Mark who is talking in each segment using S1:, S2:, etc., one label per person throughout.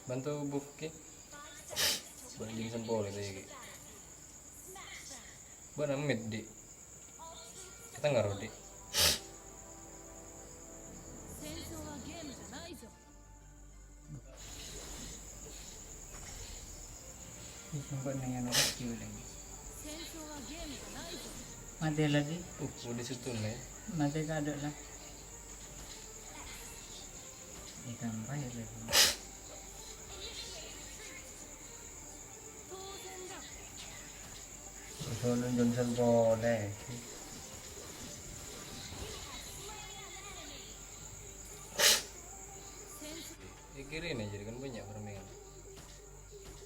S1: Bantu buki. Banding sempol itu ya. Bana mid di. Kita ngaruh di.
S2: 戦争はゲームじゃないぞ
S3: Sumpah na yan ako skill lagi.
S2: 戦争はゲームじゃないぞ
S3: Mati lagi.
S1: Udah situ nih.
S3: Mati ka ada lah. Ikan baik lagi.
S2: 当然だ
S3: Solo Johnson boleh.
S1: Kiri nih jadi kan banyak permainan.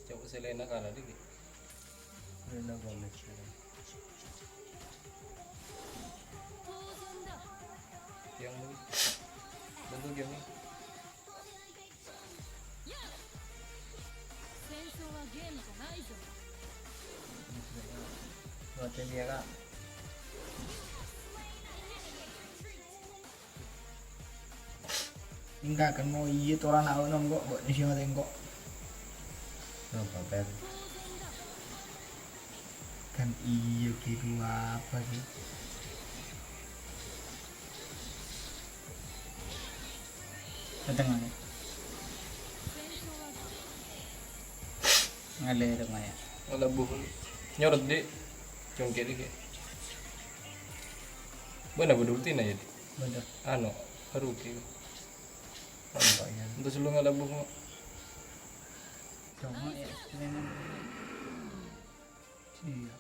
S1: Coba Selena kalah dikit.
S3: Selena Gomez.
S2: 当然だ
S1: Yang bantu game nih.
S2: 戦争はゲームじゃないぞ
S3: Mati dia kak. Enggak kan mau iya tuh orang nak nom kok, buat di sini tengok. Apa pen?
S2: 当然だ
S3: Kan iya gitu apa sih? Datang mana?
S2: 戦争は
S3: Ngalir rumah ya.
S1: Ada buh. Nyorot di. Congkir dikit. Benar bedultin aja di.
S3: Bener.
S1: Anu, Haruki.
S3: Tampaknya.
S1: Untuk selalu nggak ada buh.
S3: Cuma ya, memang. Iya.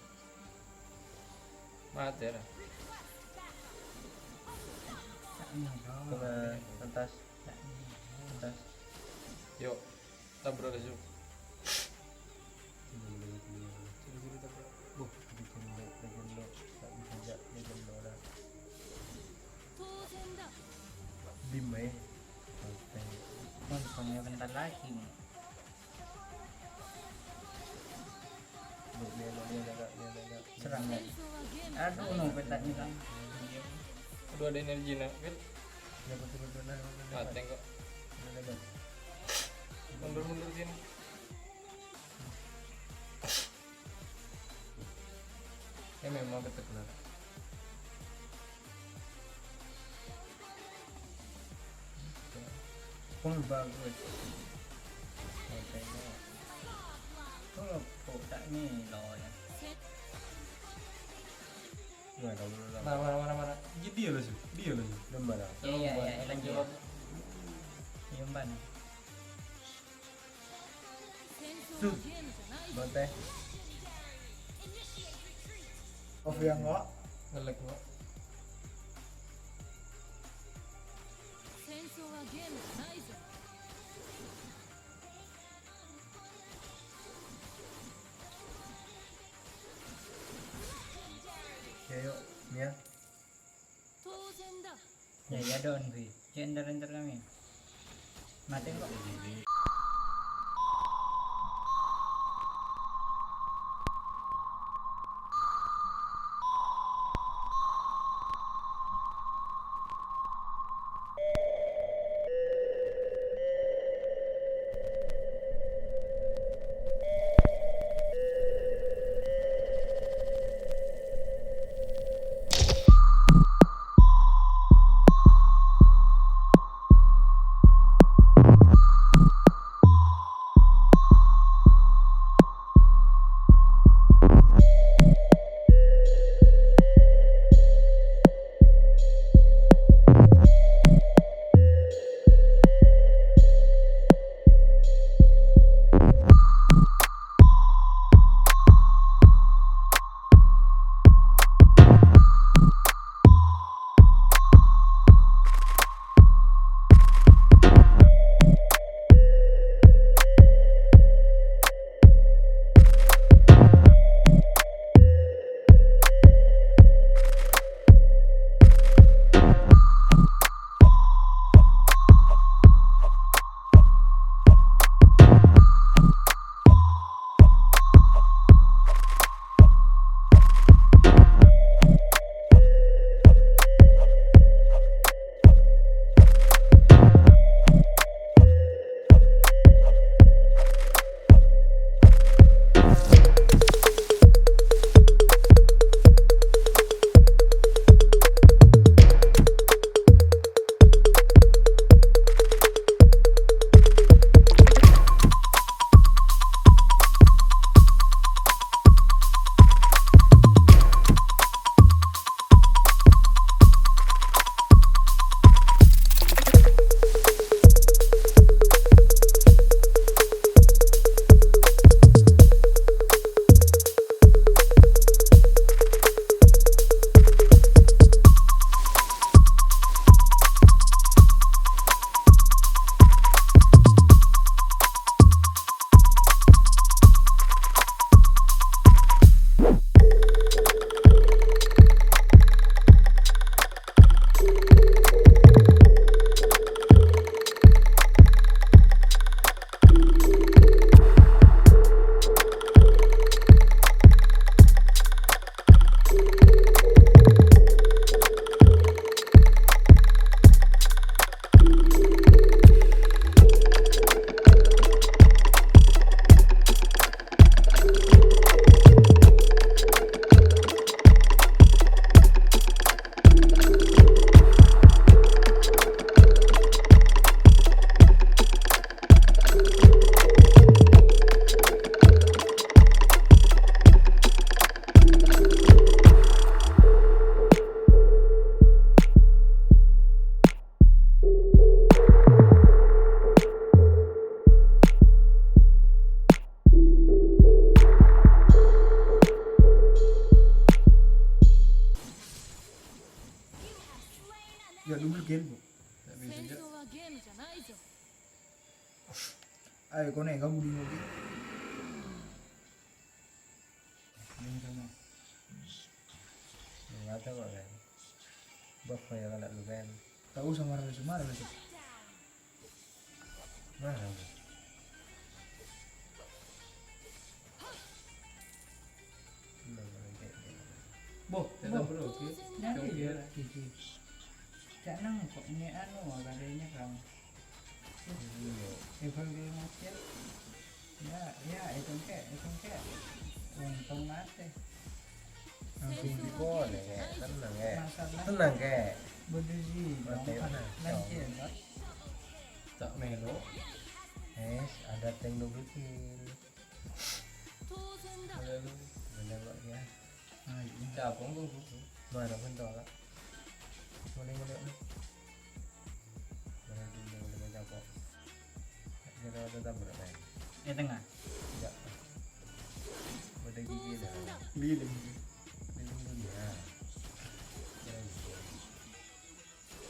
S1: Mati ya.
S3: Coba atas. Atas.
S1: Yuk, tabrak aja. Buh,
S2: 当然だ
S3: Bimba ya. Soalnya bentar lagi. Serang
S2: 戦
S3: lagi.
S2: 争はゲーム
S3: Aduh, no petanya kan.
S1: aduh ada energi nak, Phil. Mati kok. Mundur sini. Ya memang keteguran.
S3: Pun bagus. Kalau tak ni loh ya.
S1: Mana. Dia loh sih.
S3: Lembar. Iya, lagi. Yang mana?
S2: 戦争はゲームじゃないぞ
S3: Bote. Off yang kok.
S1: Ngelek kok.
S2: 戦争はゲームじゃないぞ
S3: Ya yuk, ya.
S2: 当然だ
S3: Ya don sih. Enter kami. Mati kok. Ayo kau nih kamu dulu lagi. Ini sama.
S1: Enggak tahu kan. Bapak yang anak lu kan.
S3: Tahu sama Rara Sumara itu.
S1: Mana?
S3: Boh,
S1: Tetap bro,
S3: nyari dia. Cak nang kok ini anu katanya kan. Evaluasi macet. Ya, itu kek. Untung mate.
S1: Langsung di pon ya, tenang ya.
S3: Masalah
S1: Tenang ya.
S3: berdiri.
S1: Mate mana?
S3: Lanjut, Pak.
S1: Tak melo. Ada tank double kill.
S2: 当然だ
S1: Lalu, menembak ya.
S3: Ayo.
S1: Capung tuh. Mana pun tahu lah. Mana. Mana capung. Kita tetap bermain.
S3: Tengah.
S1: Tidak. Ada gigi dah.
S3: Lilin.
S1: Lindung dunia.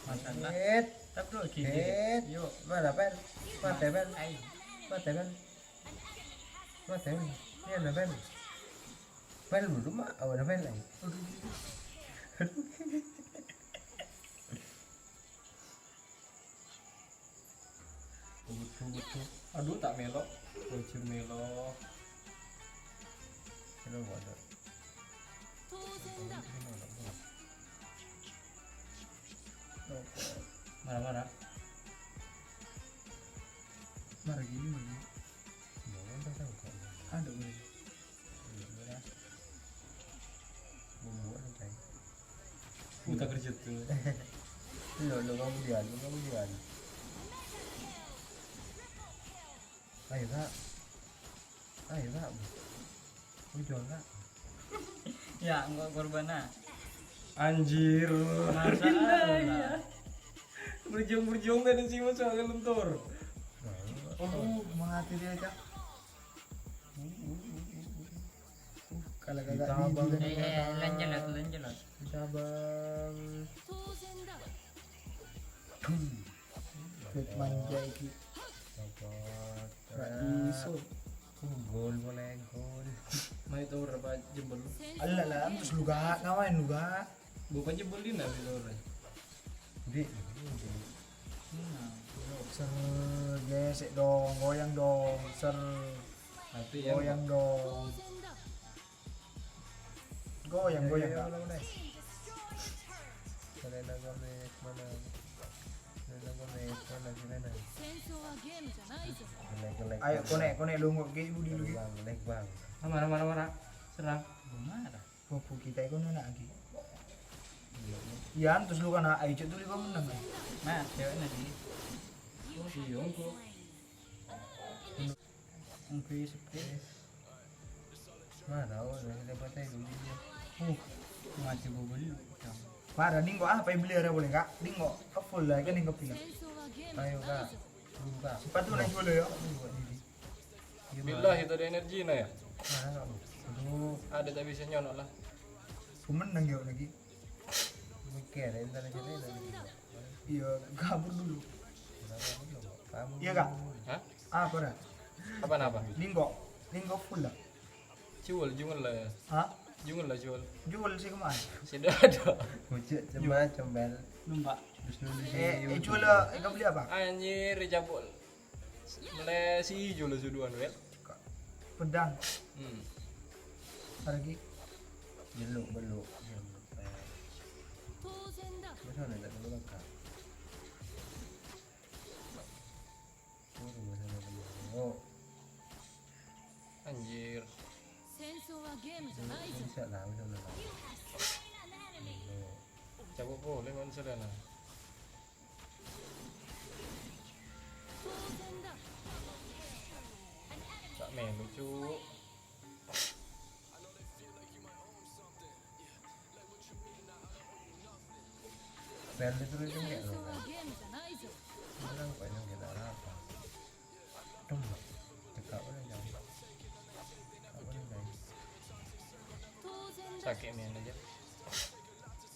S3: Masalah.
S1: Hit.
S3: Tak bro,
S1: Hit.
S3: Yuk.
S1: Mana pen? Mati pen.
S3: Ayo.
S1: Mati pen. Mati pen. Ini ada pen. Pen dulu mak. Awak ada pen lagi. Betul. Aduh tak melok. Bocor melok. Kita buat dah.
S2: 当然だ
S1: Marah-marah.
S3: Marah gini lagi.
S1: Jangan pasang kau.
S3: Ada boleh.
S1: Marah. Bumbu apa? Putar kerja tu. Lo kamu jual. Ayo Pak. Kau jual tak?
S3: Ya, enggak korban ah.
S1: Anjir.
S3: Masalah.
S1: Berjuang dan si Mas agak lentur.
S3: Oh, menghati dia Cak. Kalau kagak
S1: Ditabang.
S3: lanjut.
S1: Kita bang.
S2: 当然だ
S3: Fit manja iki.
S1: Dapat.
S3: Gak iso.
S1: Gol boleh gol. Mau itu berapa jebol?
S3: Alah, terus lu gak ngawain lu gak.
S1: Bukan jebolin lah itu orang. Di.
S3: Ser gesek dong, goyang dong, ser
S1: Nanti yang
S3: goyang dong.
S2: 当然だ
S3: Goyang.
S1: Selena Gomez mana? Selena.
S2: 戦争はゲームじゃないぞ
S1: Gelek.
S3: Ayo konek lu ngok ge budi lu.
S1: Gelek bang. Mana? Serang.
S3: Gimana? Popo kita itu nuna lagi. Iya, terus lu kan ayo cek tuh 5 menang. Nah, cewek nanti.
S1: Iya kok.
S3: Mungkin seperti
S1: Mana orang dapat dulu dia.
S3: mati bubul. Parah nih kok apa yang beli ada boleh kak? Nih kok full lah kan nih kok pilih.
S2: 戦争はゲーム
S1: Ayo
S2: じゃない
S1: kak.
S2: ぞ
S1: Buka.
S3: Sepatu naik boleh ya?
S1: Billah itu ada energi na ya. Mana kamu? Aduh, ada tak bisa nyonok lah.
S3: Pemenang ya lagi.
S1: Mikir entar aja deh nanti.
S3: Iya, kabur dulu.
S1: Kamu.
S3: Iya kak?
S1: Hah?
S3: Apa dah?
S1: Apa?
S3: Nih kok full lah.
S1: Jual lah ya.
S3: Hah?
S1: Jual lah jual.
S3: Jual sih kemana?
S1: Sudah ada. Pucuk cuma combel.
S3: Numpak.
S1: Terus dulu
S3: Jual lah. Kau beli apa?
S1: Anjir cabul. Mulai si jual lah suduan wel.
S3: Pedang.
S1: Hmm.
S3: Lagi.
S1: Beluk.
S2: 当然だ
S1: Masa nak tak dulu lengkap. Oh. Anjir.
S2: 戦争はゲームじゃないぞ
S1: Bisa lah, bisa lah. Cabut boleh kan Selena.
S2: 当然だ
S1: Tak main lucu. Bel itu lucu
S2: 戦
S1: enggak
S2: 争
S1: lo?
S2: はゲームじゃないぞ
S1: Bilang banyak kita apa? Dong, cekak boleh jangan. Tak boleh guys.
S2: 当然だ
S1: Sakit main aja.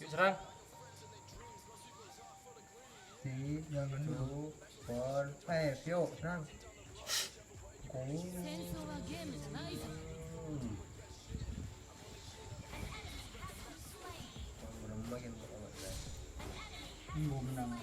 S1: Yuk serang.
S3: Jangan dulu.
S1: 2, 4, 5, yuk serang.
S2: 戦争はゲームじゃないぞ。
S1: Belum makin banget.
S3: Minggu menang.